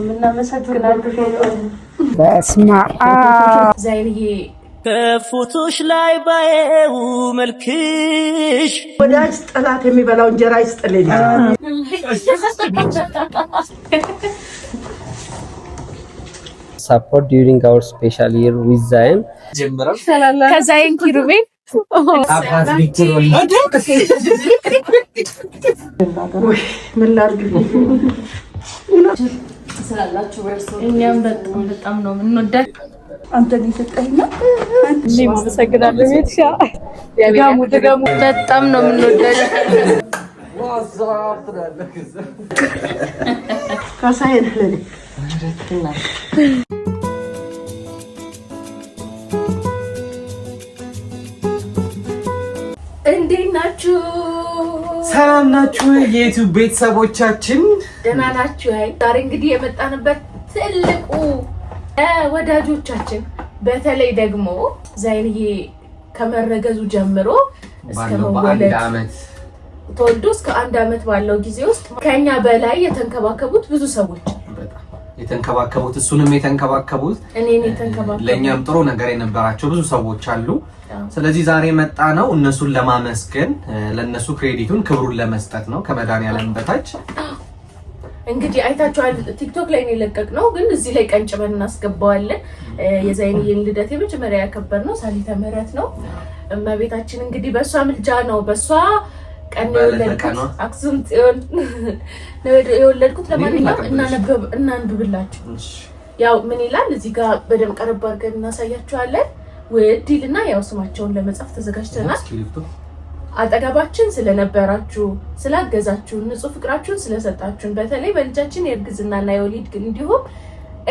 እናመሰግናለን። በስመ አብ ዛይንዬ ከፎቶሽ ላይ ባየው መልክሽ ወዳጅ ጠላት የሚበላው እንጀራ ይስጥልኝ። Support during our special year with Zayn. ከዛይን ኪሩቤል ምን ላድርግ ስላላችሁ እኛም በጣም ነው የምንወዳት። አንተ ሊሰጠኝና እኔ ማመሰግናለሁ። ቤትሻ ደጋሙ በጣም ነው የምንወዳት። ካሳዬን ለኔ እንዴት ናችሁ? ሰላም ናችሁ? የዩቲዩብ ቤተሰቦቻችን ደህና ናችሁ? ዛሬ እንግዲህ የመጣንበት ትልቁ ወዳጆቻችን በተለይ ደግሞ ዛይንዬ ከመረገዙ ጀምሮ እስከ መወለድ ተወልዶ እስከ 1 አመት ባለው ጊዜ ውስጥ ከኛ በላይ የተንከባከቡት ብዙ ሰዎች የተንከባከቡት እሱንም የተንከባከቡት ለኛም ጥሩ ነገር የነበራቸው ብዙ ሰዎች አሉ። ስለዚህ ዛሬ መጣ ነው እነሱን ለማመስገን ለነሱ ክሬዲቱን ክብሩን ለመስጠት ነው ከመድኃኒዓለም በታች። እንግዲህ አይታችኋል፣ ቲክቶክ ላይ ነው የለቀቅነው፣ ግን እዚህ ላይ ቀንጭበን እናስገባዋለን። የዛይንዬን ልደት የመጀመሪያ ያከበርነው ሳሊተ ምህረት ነው። እመቤታችን እንግዲህ በሷ ምልጃ ነው በሷ ቀን የወለድኩት አክሱም ጽዮን ነው የወለድኩት። ለማንኛውም እናንብብላችሁ። ያው ምን ይላል እዚህ ጋር በደም ቀረብ አድርገን እናሳያችኋለን። ውድ ይልና ያው ስማቸውን ለመጻፍ ተዘጋጅተናል። አጠገባችን ስለነበራችሁ ስላገዛችሁ ንጹህ ፍቅራችሁን ስለሰጣችሁን በተለይ በልጃችን የእርግዝናና የወሊድ እንዲሁም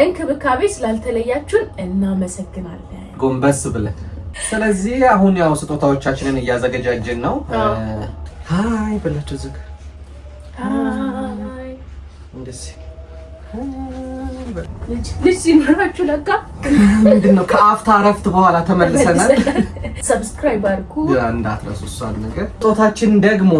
እንክብካቤ ስላልተለያችሁን እናመሰግናለን። ጎንበስ ብለን ስለዚህ አሁን ያው ስጦታዎቻችንን እያዘገጃጀን ነው። ሃይ በላችሁ ዝግ ሃይ እንደዚህ ልጅ ሲኖራችሁ ለካ ምንድነው ከአፍታ ረፍት በኋላ ተመልሰናል። ሰብስክራይብ አድርጉ እንዳትረሱ። እሷን ነገር ጦታችን ደግሞ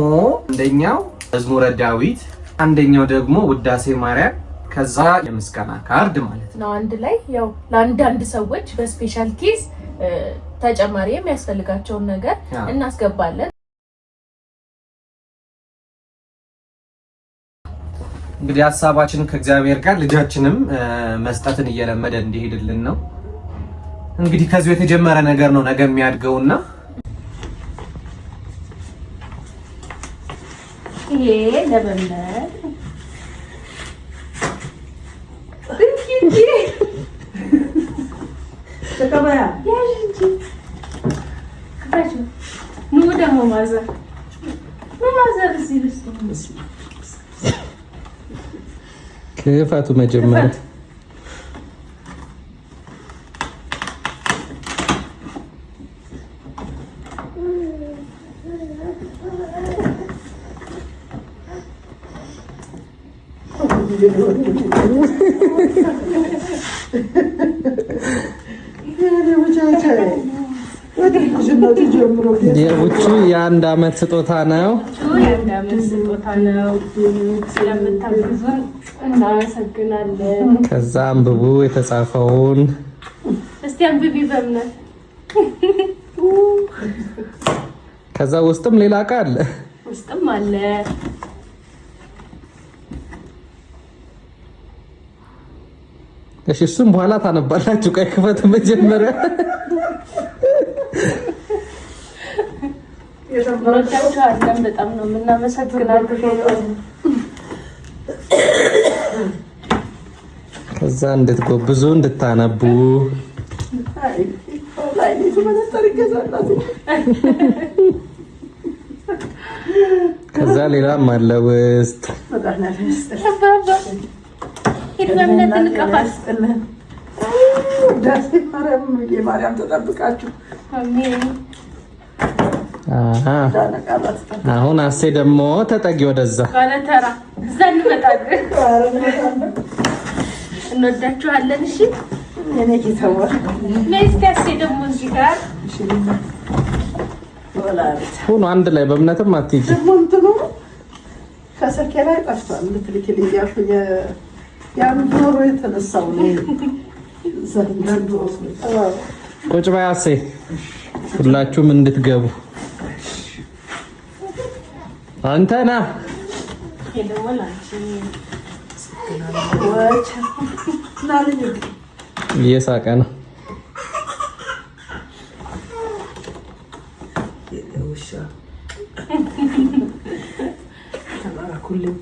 አንደኛው መዝሙረ ዳዊት፣ አንደኛው ደግሞ ውዳሴ ማርያም፣ ከዛ የምስጋና ካርድ ማለት ነው። አንድ ላይ ያው ለአንዳንድ ሰዎች በስፔሻል ኬዝ ተጨማሪ የሚያስፈልጋቸውን ነገር እናስገባለን። እንግዲህ ሐሳባችን ከእግዚአብሔር ጋር ልጃችንም መስጠትን እየለመደ እንዲሄድልን ነው። እንግዲህ ከዚህ የተጀመረ ነገር ነው ነገ የሚያድገውና ይሄ ለበለድ ተከባያ ያንቺ ከታች ነው ደግሞ ማዘር እዚህ ልስጥ ክፋቱ መጀመሪያ የውጭ የአንድ አመት ስጦታ ነው። ስለምታግዙን እናመሰግናለን። ከዛ አንብቡ የተጻፈውን። እስቲ አንብቢ በእምነት። ከዛ ውስጥም ሌላ ዕቃ አለ። ውስጥም አለ። እሺ እሱም በኋላ ታነባላችሁ። ቀይ ክፈቱ መጀመሪያ። የሰማችኋለን በጣም ነው የምናመሰግናችሁ። ከዛ እንድትጎብዙ እንድታነቡ ከዛ ሌላም አለ ውስጥ ማርያም ተጠብቃችሁ። አሁን አሴ ደግሞ ተጠጊ ወደዛ ባለተራ እዛ እንመጣለን። እንወዳችኋለን። እሺ እኔ ጌታው ለስካሴ ደግሞ እዚህ ጋር ሁሉ አንድ ላይ በእምነትም አትይጂ ደግሞ እንትኑ ከሰከላ ጠፍቷል። ልትልክልኝ ያልኩኝ ያን ዶሮ የተነሳው ነው ዘንድሮ ቁጭ በይ አሴ ሁላችሁም እንድትገቡ አንተ ና እየሳቀ ነው ተባረኩልኝ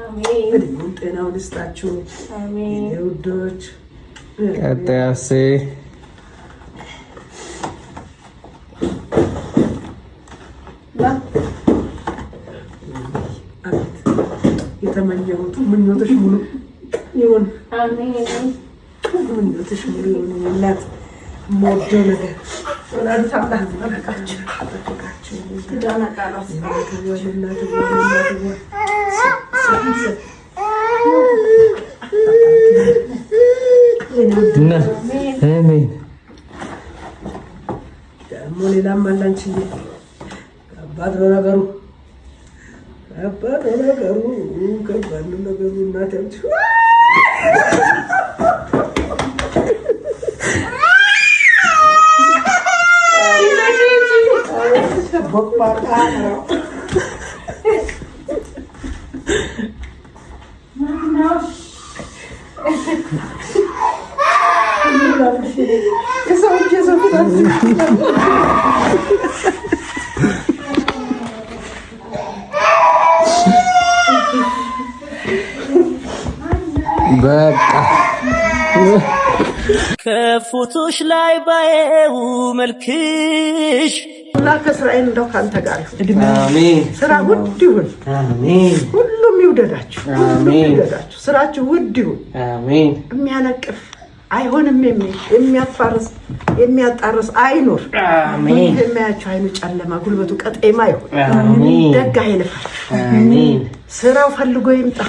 አሜን ጤናውን ይስጣችሁ አሜን ውዶች ቀጣይ አሴ የተመኘሁት ምኞትሽ ሙሉ ይሁን አሜን ምኞትሽ ሙሉ ይሁን እናት ሞደው ነገር ወላዲተ አምላክ ተባረካችሁ ዳና ቃላት ወላዲተ አሜን ደግሞ ሌላም አላንቺ ከባድ ነው ነገሩ ከባድ ነው ነገሩ እናቴ በቃ ከፎቶሽ ላይ ባየው መልክሽ እና ከእስራኤል እንደው ካንተ ጋር አሜን ስራ ውድ ይሁን አሜን ሁሉም ይውደዳችሁ አሜን ስራችሁ ውድ ይሁን አሜን የሚያነቅፍ አይሆንም የሚያፋርስ የሚያጣርስ አይኖር አሜን የሚያያችሁ አይኑ ጨለማ ጉልበቱ ቀጤማ ይሁን አሜን ደጋ ይልፋል አሜን ስራው ፈልጎ ይምጣ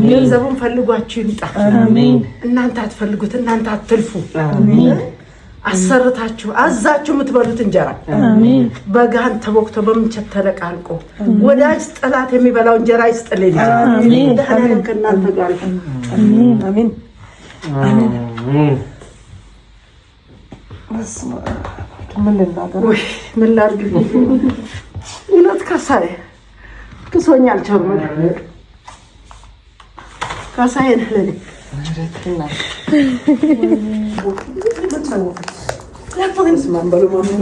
ገንዘቡን ፈልጓችሁ ይምጣ አሜን እናንተ አትፈልጉት እናንተ አትልፉ አሜን አሰርታችሁ አዛችሁ የምትበሉት እንጀራ አሜን በጋን ተቦክቶ በምንቸት ተለቃልቆ ወዳጅ ጠላት የሚበላው እንጀራ ይስጥልኝ አሜን አሜን ከእናንተ ጋር አሜን አሜን አሜን ምን ላድርግ እውነት ከሳዬ ክሶኛል ቸርመን ከሳዬ ነህ ለኔ እስማን በሉ ማምኑ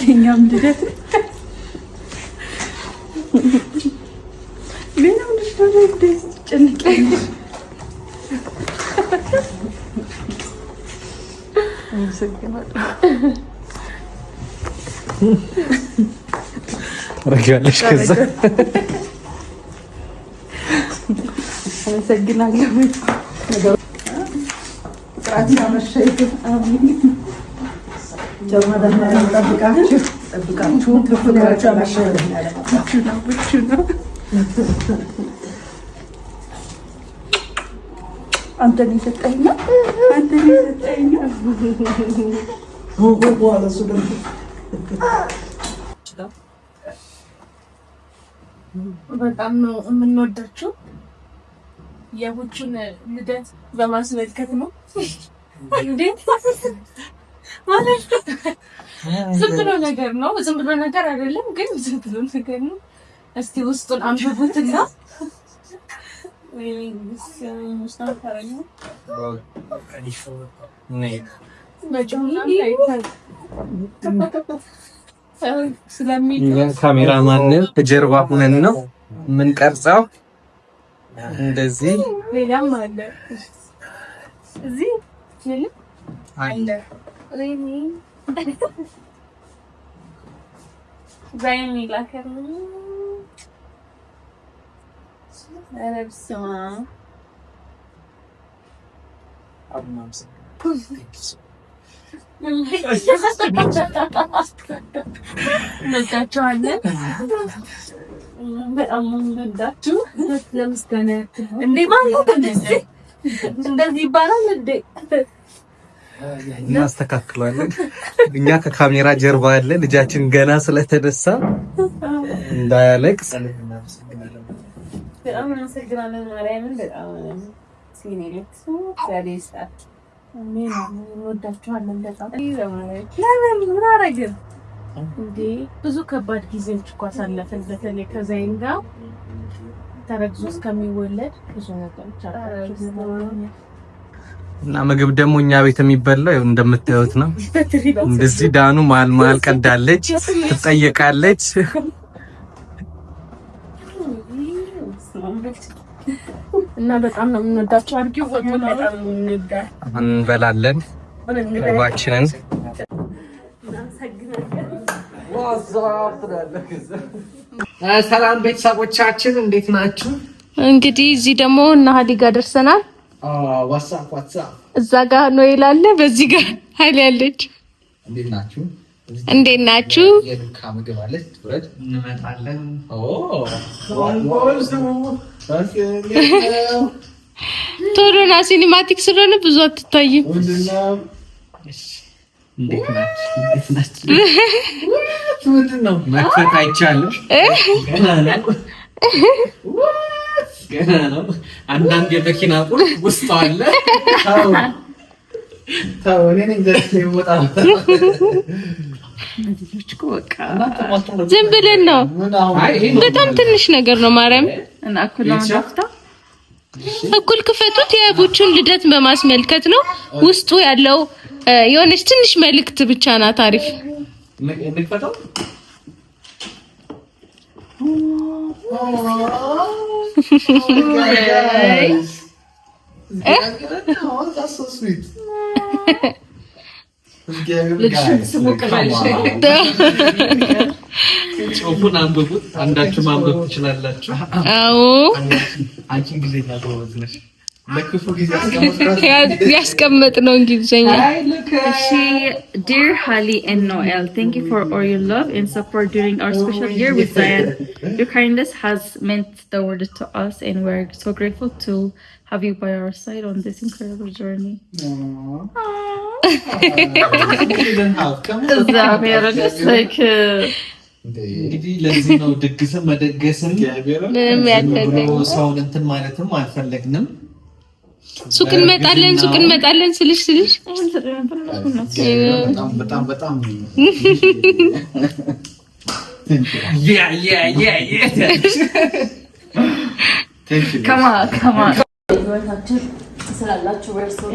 የኛም ልደት ገናም ልደት ጭንቀኝ ረጋለሽ ከዛ አመሰግናለሁ ጠብቃችሁ ተፈቅራችሁ ነው አንተን የሰጠኝ በጣም ነው የምንወዳችሁ። የቡቹን ልደት በማስመልከት ነው እንዴት ማለት ዝም ብሎ ነገር ነው። ዝም ብሎ ነገር አይደለም ግን ዝም ብሎ ነገር ነው። እስቲ ውስጡን አንብቡትና ካሜራማን ከጀርባ ሆነን ነው የምንቀርጸው። እንደዚህ ሌላም አለ እዚህ አለ ዛይን ይላከር አረብስማ እንወዳችኋለን። በጣም እንወዳችሁ። ለምስጋና እንዴ ማለት እንደዚህ ይባላል እንዴ? እናስተካክላለን። እኛ ከካሜራ ጀርባ ያለ ልጃችን ገና ስለተነሳ እንዳያለቅስ በጣም እናመሰግናለን። ማርያምን በጣም ሲኔሌት ያሌስታት ምን እንወዳችኋለን በጣም ለምን ምን አረግን እንዴ? ብዙ ከባድ ጊዜዎች እኮ አሳለፍን። በተለይ ከዛይን ጋር ተረግዞ እስከሚወለድ ብዙ ነገሮች አሉ። እና ምግብ ደግሞ እኛ ቤት የሚበላው እንደምታዩት ነው። እንደዚህ ዳኑ መሀል ቀዳለች፣ ትጠየቃለች። እና በጣም ነው የምንወዳቸው። አድርጊው ወጡን በጣም እንወዳ እንበላለን ምግባችንን። ሰላም ቤተሰቦቻችን እንዴት ናችሁ? እንግዲህ እዚህ ደግሞ እና ሀዲ ጋር ደርሰናል። ዋትስአፕ እዛ ጋር ነው ይላል፣ በዚህ ጋር ሀይል ያለች። እንዴት ናችሁ? እንዴት ናችሁ? የዱካ ምግብ አለች ትብረድ እንመጣለን። ቶሎ ና፣ ሲኒማቲክ ስለሆነ ብዙ አትታይም። መክፈት አይቻልም። ገና ነው። አንዳንድ የመኪና ቁልፍ ውስጥ አለ። ዝም ብለን ነው። በጣም ትንሽ ነገር ነው። ማርያም እኩል ክፈቱት። የአቡቹን ልደት በማስመልከት ነው። ውስጡ ያለው የሆነች ትንሽ መልእክት ብቻ ናት። አሪፍ ጽሁፉን አንብቡት። አንዳችሁ ማንበብ ትችላላችሁ። አዎ አንቺ እንግሊዝኛ ጎበዝ ነሽ። ያስቀመጥ ነው እንግሊዝኛ። Dear Hali and Noel, thank you for all your love and support during our special year with Zion. Your kindness has meant the world to us, and we're so grateful to have you by our side on this incredible journey. እንግዲህ ለዚህ ነው ድግስም መደገስም ሰውን እንትን ማለትም አልፈለግንም። ሱቅ እንመጣለን ስልሽ በጣም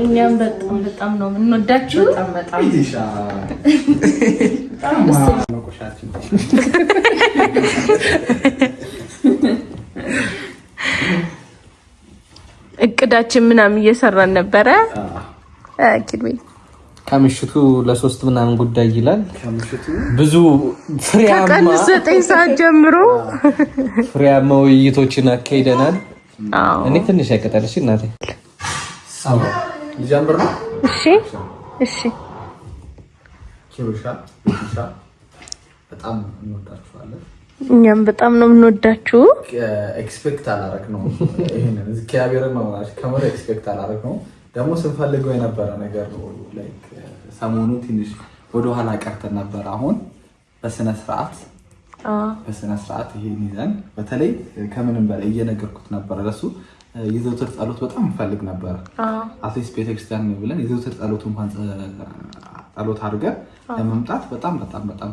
እኛም በጣም ነው የምንወዳችሁ። እቅዳችን ምናምን እየሰራን ነበረ። ከምሽቱ ለ3 ምናምን ጉዳይ ይላል። ብዙ ፍሬያማ ከቀን 9 ሰዓት ጀምሮ ፍሬያማ ውይይቶችን አካሂደናል። እኔ ትንሽ አይቀጠልሽ እናቴ ጀምር ነው። እሺ ኪሩሻ በጣም እንወዳችኋለን። እኛም በጣም ነው የምንወዳችሁ። ኤክስፔክት አላረክ ነው ይሄንን እግዚአብሔርን ነው ከመረ ኤክስፔክት አላረክ ነው። ደግሞ ስንፈልገው የነበረ ነገር ነው። ላይክ ሰሞኑ ትንሽ ወደ ኋላ ቀርተን ነበር። አሁን በስነ ስርዓት ይሄን ይዘን በተለይ ከምንም በላይ እየነገርኩት ነበር ለሱ የዘውትር ጸሎት በጣም እንፈልግ ነበር። አትሊስት ቤተክርስቲያን ነው ብለን የዘውትር ጸሎት እንኳን ጸሎት አድርገን ለመምጣት በጣም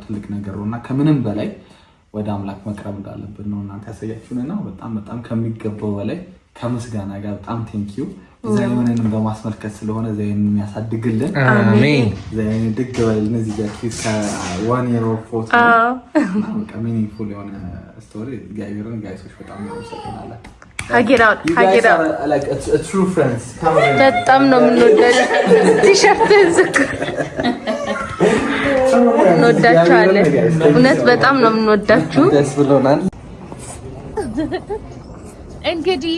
ትልቅ ነገር ነውና ከምንም በላይ ወደ አምላክ መቅረብ እንዳለብን ነው እናንተ ያሳያችሁንና በጣም ከሚገባው በላይ ከምስጋና ጋር በጣም ቴንኪዩ። ዛይንን በማስመልከት ስለሆነ ዛይንን የሚያሳድግልን አሜን። ዛይን ድግ በልን እዚህ ጋር ከ1 year old ፎቶ በቃ ሚኒንግፉል የሆነ ስቶሪ ጋይብርን ጋይሶች በጣም ነው ሰጥናለን። በጣም ነው የምንወዳችሁ። ቲሸርት ዝቅ እንወዳችኋለን። እውነት በጣም ነው የምንወዳችሁ። ደስ ብሎናል። እንግዲህ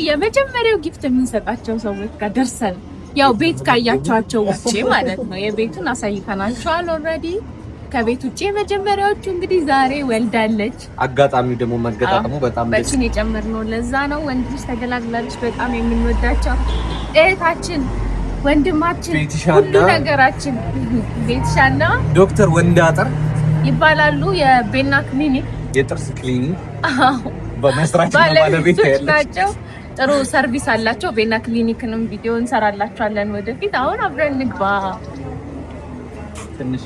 የመጀመሪያው ጊፍት የምንሰጣቸው ሰዎች ጋር ደርሰን ያው ቤት ካያቸዋቸው ውጪ ማለት ነው የቤቱን አሳይተናቸዋል ኦልሬዲ። ከቤት ውጪ መጀመሪያዎቹ እንግዲህ ዛሬ ወልዳለች። አጋጣሚው ደግሞ መገጣጠሙ በጣም ደስ በችን የጨመርነው ለዛ ነው። ወንድ ልጅ ተገላግላለች። በጣም የምንወዳቸው እህታችን ወንድማችን ሁሉ ነገራችን ቤትሻና ዶክተር ወንዳጠር ይባላሉ። የቤና ክሊኒክ የጥርስ ክሊኒክ በመስራችና ባለቤት ናቸው። ጥሩ ሰርቪስ አላቸው። ቤና ክሊኒክንም ቪዲዮ እንሰራላችኋለን ወደፊት። አሁን አብረን ንግባ። ትንሽ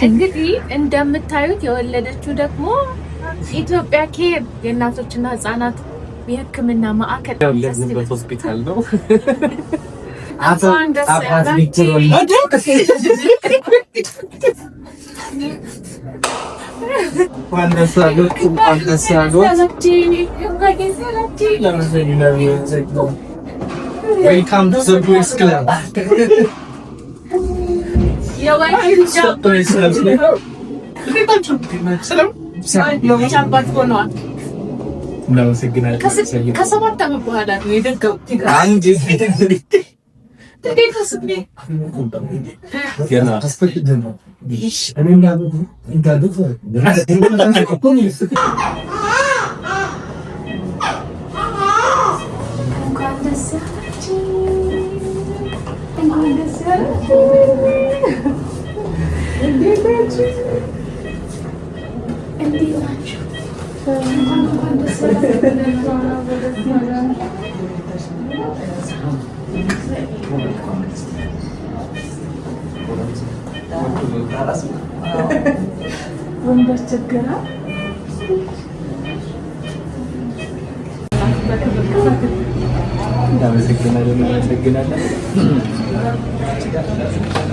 እንግዲህ እንደምታዩት የወለደችው ደግሞ ኢትዮጵያ ኬር የእናቶችና ህጻናት የሕክምና ማዕከል ያለንበት ሆስፒታል ነው። Welcome to the Boys Club. ከሰባት ዓመት በኋላ ነው የደገምኩት።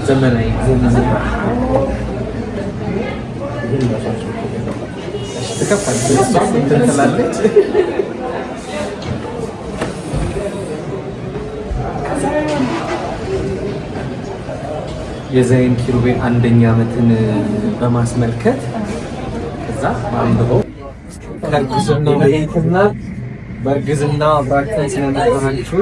ዘመናዊ የዛይን ኪሩቤል አንደኛ ዓመትን በማስመልከት ከዛ አንብበው ከርግዝና በየትና በርግዝና አብራችሁን ስለነበራችሁ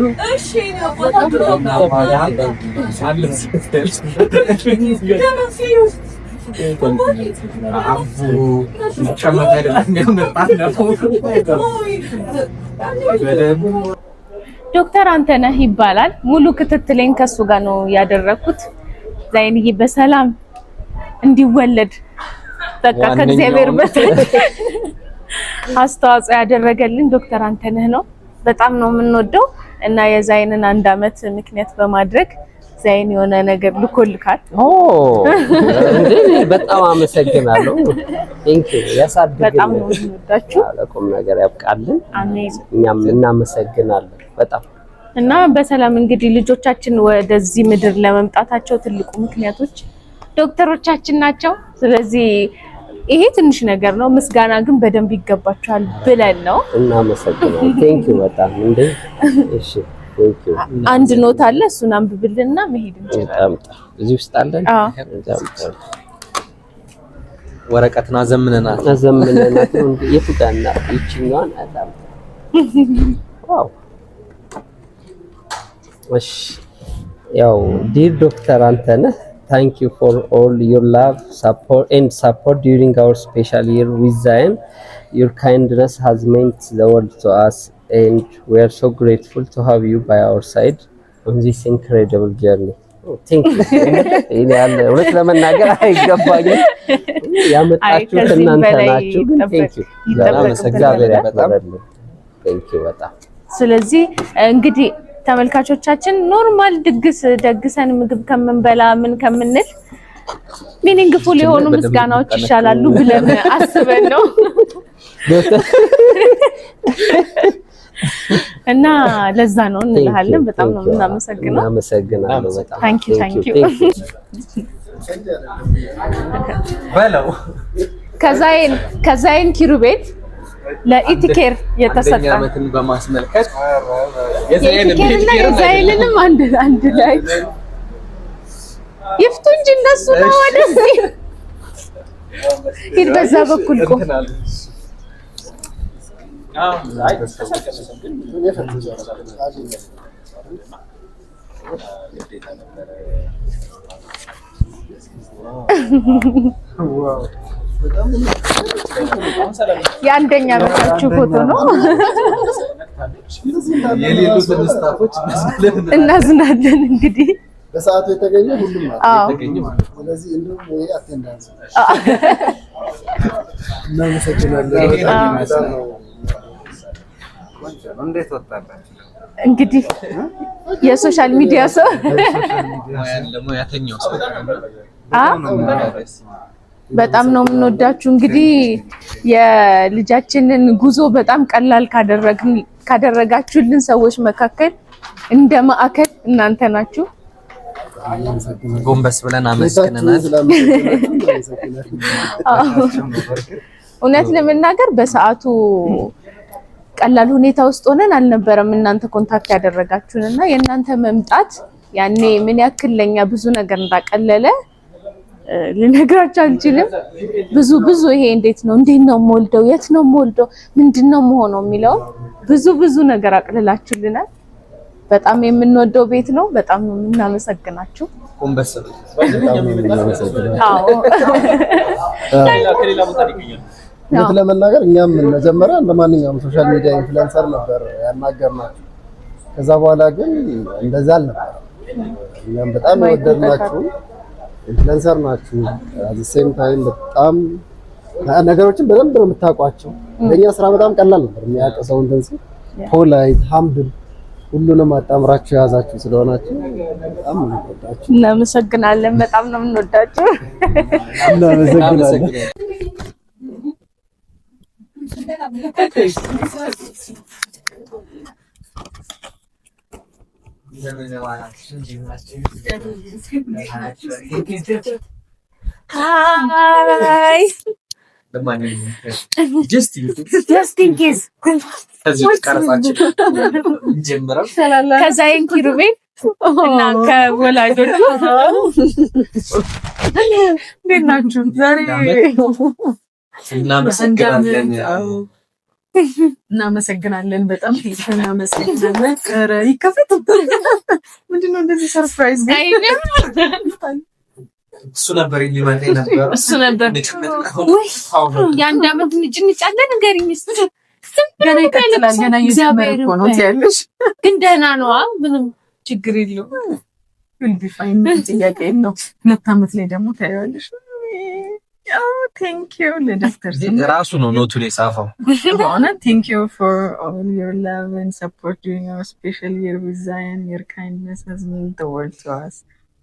ዶክተር አንተነህ ይባላል። ሙሉ ክትትሌን ከሱ ጋር ነው ያደረኩት። ዛይንዬ በሰላም እንዲወለድ በቃ ከእግዚአብሔር በታች አስተዋጽኦ ያደረገልን ዶክተር አንተነህ ነው። በጣም ነው የምንወደው እና የዛይንን 1 ዓመት ምክንያት በማድረግ ዛይን የሆነ ነገር ልኮልካል። እንዴ በጣም አመሰግናለሁ። ቴንክ ዩ ያሳድግልን። በጣም ነው የምንወዳችሁ። ለቁም ነገር ያብቃልን። አሜን። እኛም እናመሰግናለን በጣም እና በሰላም እንግዲህ ልጆቻችን ወደዚህ ምድር ለመምጣታቸው ትልቁ ምክንያቶች ዶክተሮቻችን ናቸው። ስለዚህ ይሄ ትንሽ ነገር ነው። ምስጋና ግን በደንብ ይገባቸዋል ብለን ነው። እናመሰግናለን። ቴንክ ዩ በጣም እንዴ። እሺ ቴንክ ዩ። አንድ ኖት አለ፣ እሱን አንብብልና መሄድ እንችላለን። እዚህ ውስጥ አለን። ወረቀትና ዘምነናት የቱ ጋር እና ይችኛዋን አዳም ዋው እሺ ያው ዲር ዶክተር አንተነህ thank you for all your love support during our special year with Zain. Your kindness has meant the world to us and we are so grateful to have you by our side on this incredible journey. Thank you. ይሄ ያለ እውነት ለመናገር አይገባኝም። ያመጣችሁት እናንተ ናችሁ ግን thank you። thank you በጣም ስለዚህ እንግዲህ ተመልካቾቻችን ኖርማል ድግስ ደግሰን ምግብ ከምንበላ ምን ከምንል ሚኒንግፉል የሆኑ ምስጋናዎች ይሻላሉ ብለን አስበን ነው እና ለዛ ነው እንላለን። በጣም ነው እናመሰግናለን። እናመሰግናለሁ በጣም ታንኪ በለው ከዛይን ኪሩቤል ለኢቲኬር የተሰጠ ዓመትን በማስመልከት የዛይንንም አንድ ላይ ይፍቱ እንጂ እነሱ ነው ወደዚህ ሂድ በዛ በኩል ቆም የአንደኛ ዓመታችሁ ፎቶ ነው። የሌሎች ስታፎች እናዝናለን እንግዲህ በሰዓቱ የተገኘ ሁሉም ማለት የተገኘ ማለት ነው። ስለዚህ እንደውም ይሄ አቴንዳንስ እንዴት ወጣላችሁ? እንግዲህ የሶሻል ሚዲያ ሰው ሙያተኛው ሰው በጣም ነው የምንወዳችሁ። እንግዲህ የልጃችንን ጉዞ በጣም ቀላል ካደረጋችሁልን ሰዎች መካከል እንደ ማዕከል እናንተ ናችሁ። ጎንበስ ብለን አመስግነናል። እውነት ለመናገር በሰዓቱ ቀላል ሁኔታ ውስጥ ሆነን አልነበረም እናንተ ኮንታክት ያደረጋችሁንና የእናንተ መምጣት ያኔ ምን ያክል ለኛ ብዙ ነገር እንዳቀለለ ልነግራችሁ አልችልም። ብዙ ይሄ እንዴት ነው የምወልደው፣ የት ነው የምወልደው፣ ምንድነው የምሆነው የሚለው ብዙ ነገር አቅልላችሁልናል። በጣም የምንወደው ቤት ነው። በጣም ነው የምናመሰግናችሁ። ጎንበስ ለመናገር እኛም መጀመሪያ እንደማንኛውም ሶሻል ሚዲያ ኢንፍሉዌንሰር ነበር ያናገርናችሁ። ከዛ በኋላ ግን እንደዛ አልነበረም። እኛም በጣም ወደድናችሁ። ኢንፍሉዌንሰር ናችሁ። አት ዘ ሴም ታይም በጣም ነገሮችን በደንብ ነው የምታውቋቸው። ለኛ ስራ በጣም ቀላል ነበር። የሚያውቀው እንትን ሲል ፖላይት ሃምብል ሁሉንም አጣምራችሁ የያዛችሁ ስለሆናችሁ በጣም እንወዳችሁ። እናመሰግናለን። በጣም ነው የምንወዳችሁ። እናመሰግናለን። ሃይ just in case ከዛይን ኪሩቤል እና ከወላጆቹ እንዴት ናችሁ? ዛሬ እናመሰግናለን። በጣም እናመሰግናለን። ኧረ ይከፈት። ምንድነው እንደዚህ ሰርፕራይዝ? እሱ ነበር ሊመጣ ነበር። እሱ ነበር ወይ የአንድ ዓመት ልጅ እንጫለን ንገሪኝ እስኪ። ገና ይቀጥላል። ገና እየጀመረ እኮ ነው ያለሽ። ግን ደህና ነው። ምንም ችግር የለውም። ዲፋይን ጥያቄ ነው። 2 ዓመት ላይ ደግሞ ታያለሽ። ቴንክ ዩ ለዶክተር ራሱ ነው ኖቱን የጻፈው። ቴንክ ዩ ፎር ኦል ዩር ላቭ ኤንድ ሰፖርት ዱሪንግ አወር ስፔሻል ይር ዊዝ ዛያን ዩር ካይንድነስ ሃዝ ሜንት ዘ ወርልድ ቱ አስ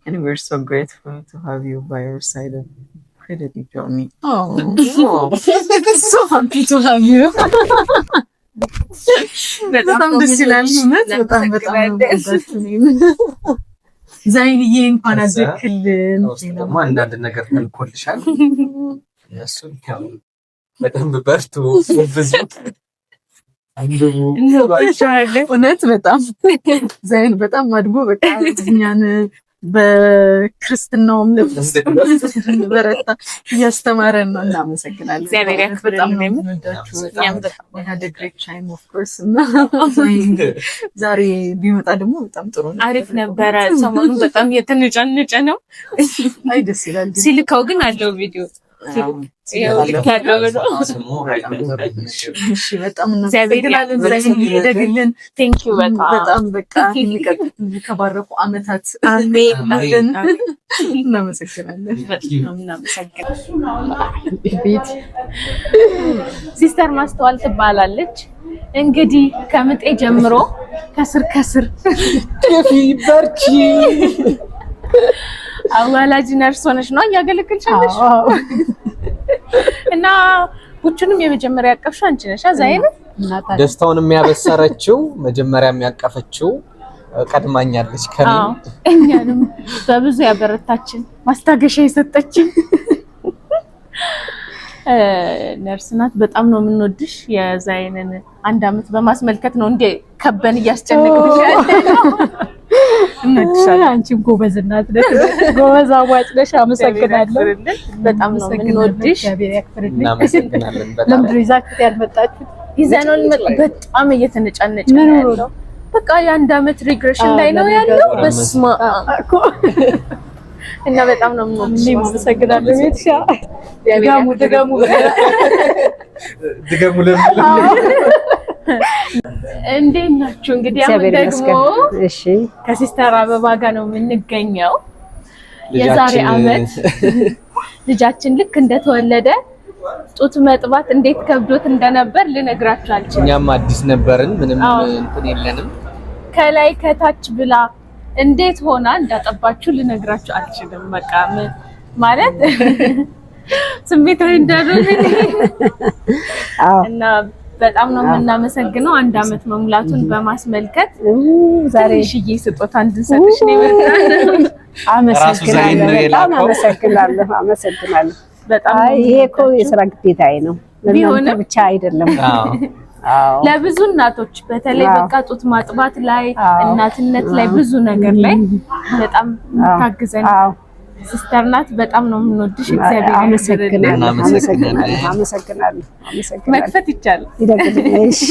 and we're so grateful to have you by our side and incredible journey. So happy to have you. በጣም ደስ ይላል። በጣም ዛይንዬ እንኳን አዘክልን። ደግሞ አንዳንድ ነገር ተልኮልሻል። እሱን ያው በደንብ በርቱ። ብዙ እውነት በጣም ዛይን በጣም አድጎ በቃ እኛን በክርስትናውም በረታ እያስተማረን ነው። እናመሰግናለን። እግዚአብሔር ያክብርልን። ዛሬ ቢመጣ ደግሞ በጣም ጥሩ ነው። አሪፍ ነበረ። ሰሞኑን በጣም የተነጫነጨ ነው። አይ ደስ ይላል። ሲልከው ግን አለው ቪዲዮ በጣም በቃ የተባረኩ ዓመታት እናመሰግናለን። ሲስተር ማስተዋል ትባላለች። እንግዲህ ከምጤ ጀምሮ ከስር በርቺ አዋላጅ ነርስ ሆነሽ ነው እያገለግልሻለሽ። እና ሁሉንም የመጀመሪያ ያቀፍሽው አንቺ ነሽ። ዛይን ደስታውን የሚያበሰረችው መጀመሪያ የሚያቀፈችው ቀድማኛለች ከኔ። እኛንም በብዙ ያበረታችን ማስታገሻ የሰጠችን ነርስ ናት። በጣም ነው የምንወድሽ። የዛይንን 1 ዓመት በማስመልከት ነው እንደ ከበን እያስጨነቅሽ ያለው። እንወድሻለን። አንቺም ጎበዝ እናት ነሽ፣ ጎበዝ አዋጭ ነሽ። አመሰግናለሁ። በጣም ነው የምንወድሽ። እግዚአብሔር ያክብርልኝ። እናመሰግናለን። ለምንድን ነው ይዛችሁት ያልመጣችሁት? ይዘነው በጣም እየተነጫነጨ ነው ያለው። በቃ የ1 አመት ሪግሬሽን ላይ ነው ያለው። በስማ እና በጣም ነው የምንመሰግናለሁ። ቤትሻ ድገሙ እንዴት ናችሁ? እንግዲህ አሁን ደግሞ እሺ ከሲስተር አበባ ጋር ነው የምንገኘው። የዛሬ አመት ልጃችን ልክ እንደተወለደ ጡት መጥባት እንዴት ከብዶት እንደነበር ልነግራችሁ አልችልም። እኛም አዲስ ነበርን፣ ምንም እንትን የለንም። ከላይ ከታች ብላ እንዴት ሆና እንዳጠባችሁ ልነግራችሁ አልችልም። በቃ ማለት ስሜታዊ እንዳደረገኝ እና በጣም ነው የምናመሰግነው። 1 አመት መሙላቱን በማስመልከት ዛሬ ሽዬ ስጦታ እንድንሰጥሽ ነው የመጣነው። አመሰግናለሁ። በጣም ይሄ እኮ የሥራ ግዴታዬ ነው፣ ለእናንተ ብቻ አይደለም። ለብዙ እናቶች በተለይ በቃ ጡት ማጥባት ላይ እናትነት ላይ ብዙ ነገር ላይ በጣም ታግዘን ሲስተር ናት። በጣም ነው የምንወድሽ። እግዚአብሔር አመሰግናለሁ። መክፈት ይቻላል። እሺ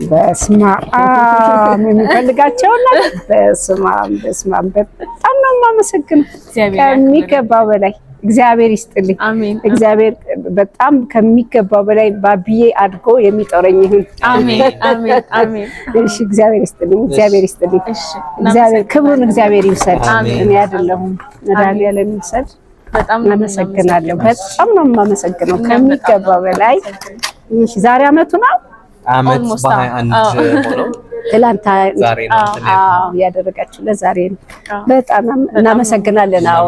በስመ አብ የሚፈልጋቸው ነገር በስመ አብ በጣም ነው የማመሰግነው ከሚገባው በላይ እግዚአብሔር ይስጥልኝ። አሜን። እግዚአብሔር በጣም ከሚገባው በላይ ባብዬ አድጎ የሚጦረኝ ይሁን። አሜን አሜን አሜን። እሺ እግዚአብሔር ይስጥልኝ። እሺ እግዚአብሔር ክብሩን እግዚአብሔር ይውሰድ። እኔ አይደለሁም መድኃኒዓለም ይውሰድ። በጣም አመሰግናለሁ። በጣም ነው የማመሰግነው ከሚገባው በላይ። እሺ ዛሬ አመቱ ነው። አመት በ21 ሆኖ ትላንት ያደረጋችሁ ለዛሬ ነው። በጣም እናመሰግናለን። አዎ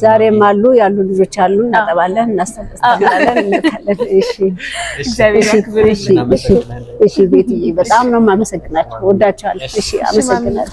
ዛሬም አሉ ያሉ ልጆች አሉ። እናጠባለን፣ እናስተምራለን፣ እንካለን። እሺ እግዚአብሔር ያክብርሽ። እሺ ቤትዬ በጣም ነው የማመሰግናችሁ። ወዳችኋለሁ። እሺ አመሰግናለሁ።